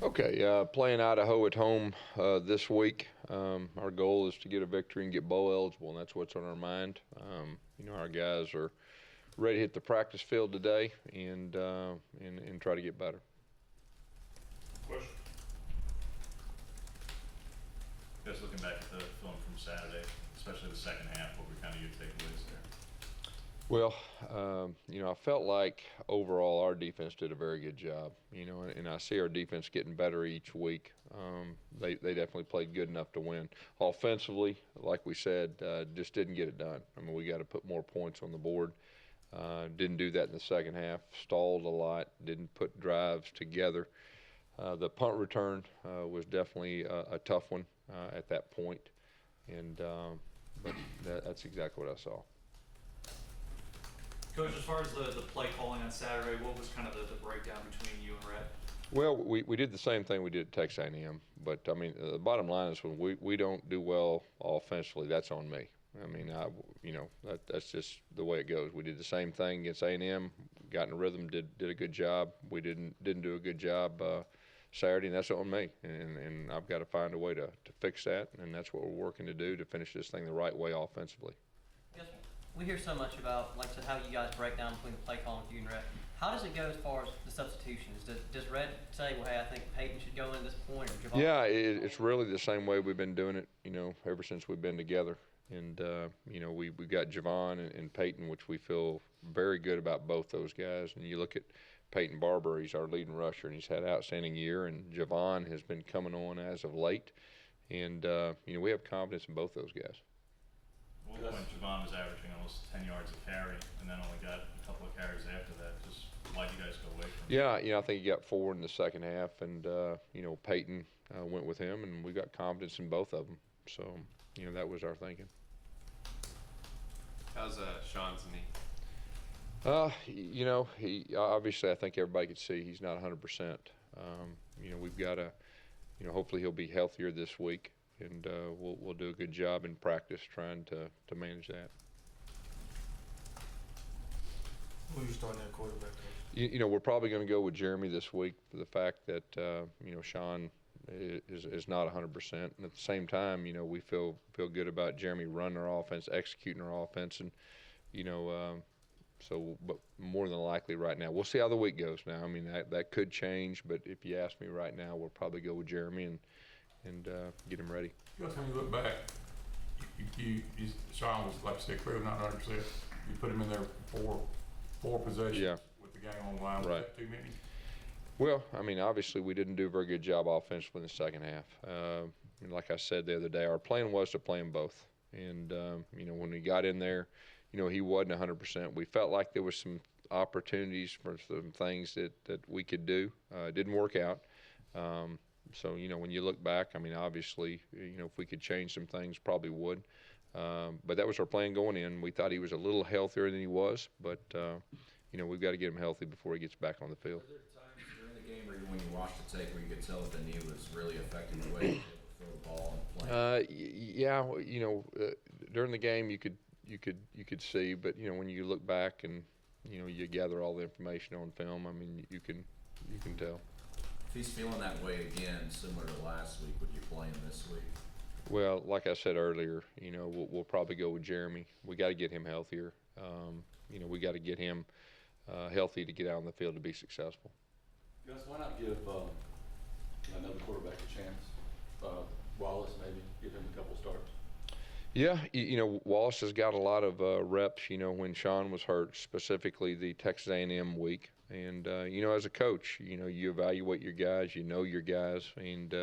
Okay, playing Idaho at home this week. Our goal is to get a victory and get bowl eligible, and that's what's on our mind. Our guys are ready to hit the practice field today and try to get better. Question. Just looking back at the film from Saturday, especially the second half, what were kind of your takeaways there? Well, I felt like overall our defense did a very good job. And I see our defense getting better each week. They definitely played good enough to win. Offensively, like we said, just didn't get it done. I mean, we got to put more points on the board. Didn't do that in the second half. Stalled a lot. Didn't put drives together. The punt return was definitely a tough one at that point, but that's exactly what I saw. Coach, as far as the play calling on Saturday, what was kind of the breakdown between you and Rhett? Well, we did the same thing we did at Texas A&M, but I mean the bottom line is when we don't do well offensively, that's on me. I mean, that's just the way it goes. We did the same thing against A&M, got in a rhythm, did a good job. We didn't do a good job Saturday, and that's on me. And I've got to find a way to fix that, and that's what we're working to do to finish this thing the right way offensively. Yes, we hear so much about, like I said, how you guys break down between the play calling with you and Rhett. How does it go as far as the substitutions? Does Rhett say, well, hey, I think Peyton should go in at this point, or Javon? Yeah, it's really the same way we've been doing it, ever since we've been together. And, we've got Javon and Peyton, which we feel very good about both those guys. And you look at Peyton Barber, he's our leading rusher, and he's had an outstanding year. And Javon has been coming on as of late. And, we have confidence in both those guys. Well, when Javon was averaging almost 10 yards a carry and then only got a couple of carries after that, just why'd you guys go away from him? Yeah, I think he got 4 in the second half. And, Peyton went with him, and we got confidence in both of them. So, that was our thinking. How's Sean's knee? He obviously I think everybody could see he's not 100%. We've got to, hopefully he'll be healthier this week, and we'll do a good job in practice trying to manage that. Who are you starting at quarterback, Coach? We're probably going to go with Jeremy this week for the fact that Sean is not 100%, and at the same time, we feel good about Jeremy running our offense, executing our offense, and but more than likely right now, we'll see how the week goes. Now, I mean that could change, but if you ask me right now, we'll probably go with Jeremy and get him ready. When you look back, Sean was, like I said, clearly not 100%. You put him in there four possessions with the game on the line. Was that too many? Well, I mean, obviously we didn't do a very good job offensively in the second half. Like I said the other day, our plan was to play them both. And, when we got in there, he wasn't 100%. We felt like there was some opportunities for some things that we could do. It didn't work out. So, when you look back, I mean, obviously, if we could change some things, probably would. But that was our plan going in. We thought he was a little healthier than he was, but, we've got to get him healthy before he gets back on the field. Were there times during the game or even when you watched the tape where you could tell that the knee was really affecting the way you throw the ball and play? During the game you could see, but when you look back and you gather all the information on film, I mean you can tell. If he's feeling that way again, similar to last week, would you play him this week? Well, like I said earlier, we'll probably go with Jeremy. We got to get him healthier. We got to get him healthy to get out on the field to be successful. Gus, why not give another quarterback a chance? Wallace, maybe give him a couple starts. Yeah, Wallace has got a lot of reps. When Sean was hurt, specifically the Texas A&M week, and as a coach, you evaluate your guys, your guys, and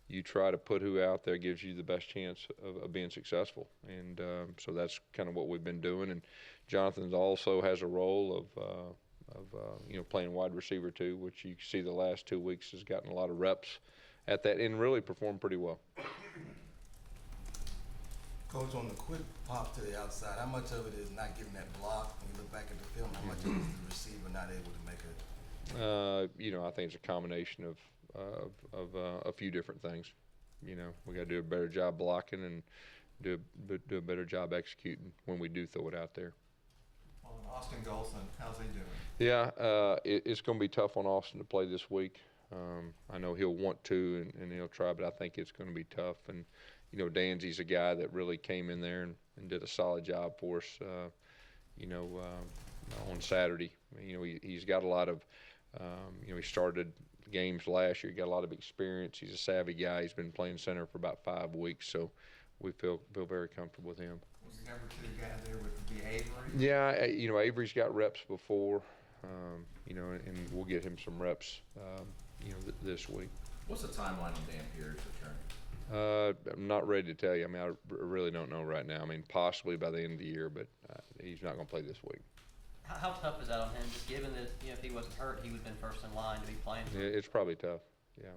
you try to put who out there gives you the best chance of being successful. And so that's kind of what we've been doing. And Jonathan also has a role of playing wide receiver too, which you see the last 2 weeks has gotten a lot of reps at that and really performed pretty well. Coach, on the quick pop to the outside, how much of it is not getting that block when you look back at the film? How much of it is the receiver not able to make it? I think it's a combination of a few different things. We got to do a better job blocking and do a better job executing when we do throw it out there. Austin Golson, how's he doing? Yeah, it's going to be tough on Austin to play this week. I know he'll want to, and he'll try, but I think it's going to be tough. And you know, Danzy's a guy that really came in there and did a solid job for us. On Saturday, you know, he's got a lot of, he started games last year. He got a lot of experience. He's a savvy guy. He's been playing center for about 5 weeks, so we feel very comfortable with him. Was the number 2 guy there would be Avery? Yeah, Avery's got reps before, and we'll get him some reps, this week. What's the timeline on Dan Pierce's return? I'm not ready to tell you. I mean, I really don't know right now. I mean, possibly by the end of the year, but he's not going to play this week. How tough is that on him, just given that, if he wasn't hurt, he would have been first in line to be playing? Yeah, it's probably tough, yeah.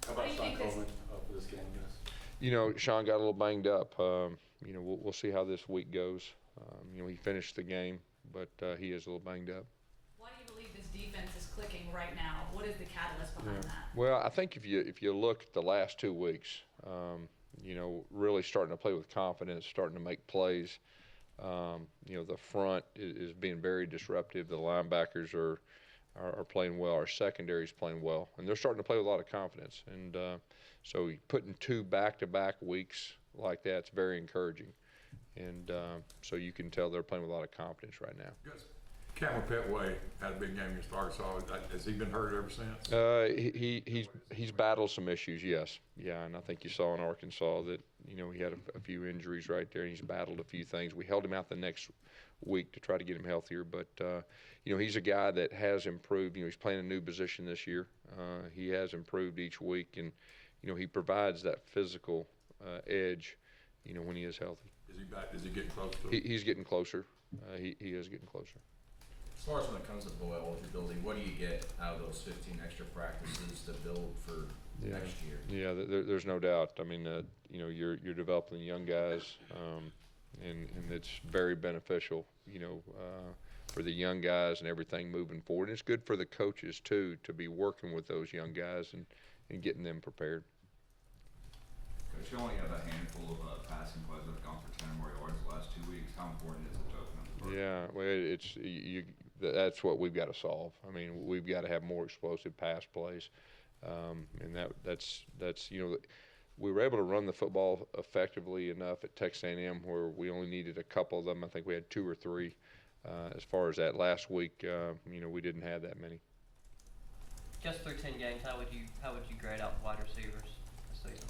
How about Sean Coleman for this game, guys? You know, Sean got a little banged up. We'll see how this week goes. He finished the game, but he is a little banged up. Why do you believe this defense is clicking right now? What is the catalyst behind that? Well, I think if you look at the last 2 weeks, really starting to play with confidence, starting to make plays. The front is being very disruptive. The linebackers are playing well. Our secondary is playing well, and they're starting to play with a lot of confidence. And so putting 2 back-to-back weeks like that's very encouraging. And so you can tell they're playing with a lot of confidence right now. Gus, Cameron Petway had a big game against Arkansas. Has he been hurt ever since? He's battled some issues, yes. Yeah, and I think you saw in Arkansas that, he had a few injuries right there, and he's battled a few things. We held him out the next week to try to get him healthier, but, he's a guy that has improved. He's playing a new position this year. He has improved each week, and, he provides that physical edge, when he is healthy. Is he back? Is he getting close to He's getting closer. He is getting closer. As far as when it comes to boy eligibility, what do you get out of those 15 extra practices to build for next year? Yeah, there's no doubt. I mean, you're developing young guys, and it's very beneficial, for the young guys and everything moving forward. And it's good for the coaches too to be working with those young guys and getting them prepared. Coach, you only have a handful of passing plays that have gone for 10 or more yards the last 2 weeks. How important is it to open up the board? Yeah, well, that's what we've got to solve. I mean, we've got to have more explosive pass plays, and that's we were able to run the football effectively enough at Texas A&M where we only needed a couple of them. I think we had 2 or 3. As far as that last week, we didn't have that many. Just through 10 games, how would you grade out the wide receivers this season?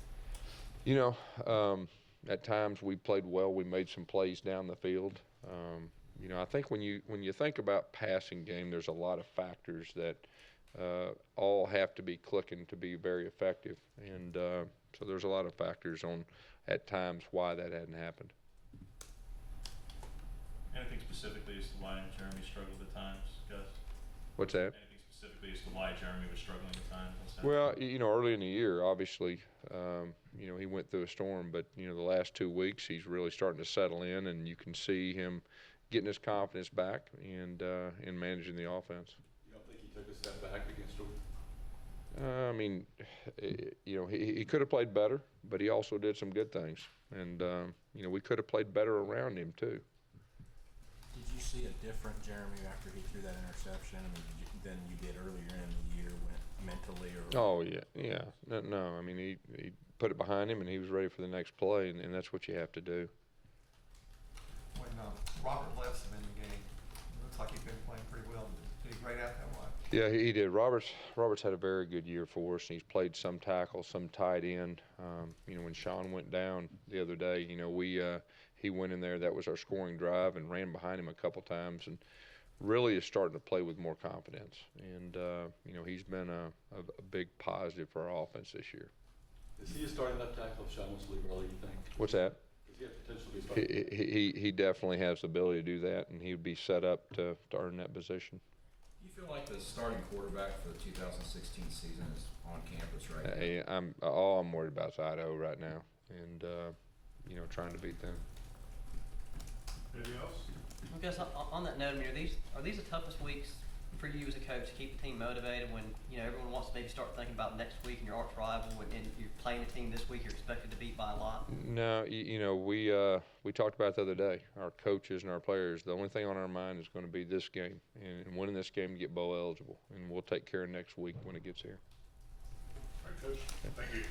At times we played well. We made some plays down the field. I think when you think about passing game, there's a lot of factors that all have to be clicking to be very effective, and so there's a lot of factors on at times why that hadn't happened. Anything specifically as to why Jeremy struggled at times, Gus? What's that? Anything specifically as to why Jeremy was struggling at times? Well, early in the year, obviously, he went through a storm, but, the last 2 weeks, he's really starting to settle in, and you can see him getting his confidence back and managing the offense. You don't think he took a step back against Georgia? I mean, he could have played better, but he also did some good things. And, we could have played better around him, too. Did you see a different Jeremy after he threw that interception than you did earlier in the year mentally? Oh, yeah. No, I mean, he put it behind him, and he was ready for the next play, and that's what you have to do. When Robert left him in the game, it looks like he's been playing pretty well. Did he grade out that way? Yeah, he did. Robert's had a very good year for us, and he's played some tackle, some tight end. When Sean went down the other day, he went in there. That was our scoring drive, and ran behind him a couple times, and really is starting to play with more confidence. And he's been a big positive for our offense this year. Is he a starting left tackle if Sean wants to leave early, you think? What's that? Does he have potential to be a starting? He definitely has the ability to do that, and he would be set up to earn that position. Do you feel like the starting quarterback for the 2016 season is on campus right now? Hey, all I'm worried about is Idaho right now, and trying to beat them. Anything else? I guess on that note, are these the toughest weeks for you as a coach to keep the team motivated when, you know, everyone wants to maybe start thinking about next week and your arch rival and you're playing a team this week you're expected to beat by a lot? No, you know, we talked about it the other day, our coaches and our players, the only thing on our mind is going to be this game and winning this game to get bowl eligible, and we'll take care of next week when it gets here. All right, Coach, thank you.